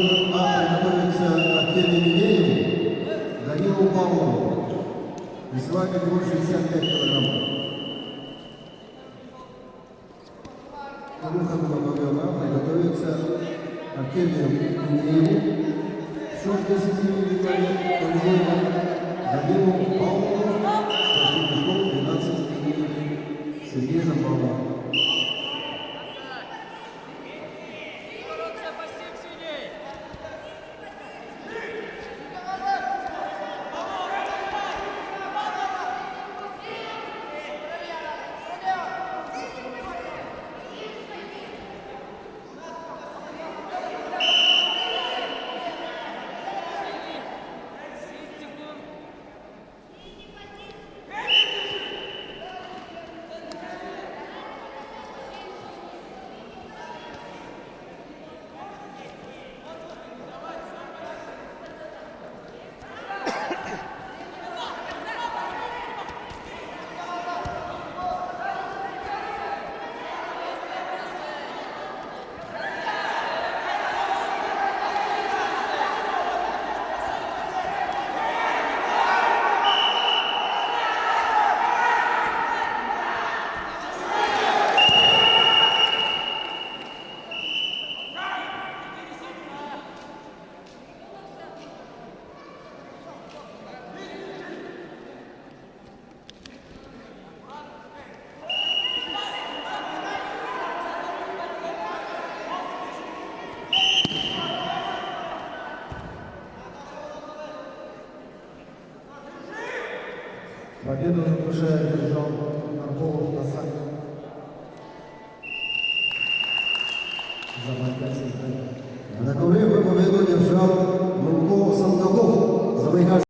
Готовится Артемий Минеев, Данилу Павлову. Весовая категория 65 килограммов. Кому была повела, готовится Артемию Минееву. Счет 10 категория Данилу Павлову. Спортивный школ 12 Сергей Запавлов. Победу уже держал Нарколов на сайте. На ковре победу держал Нарколов Сандалов.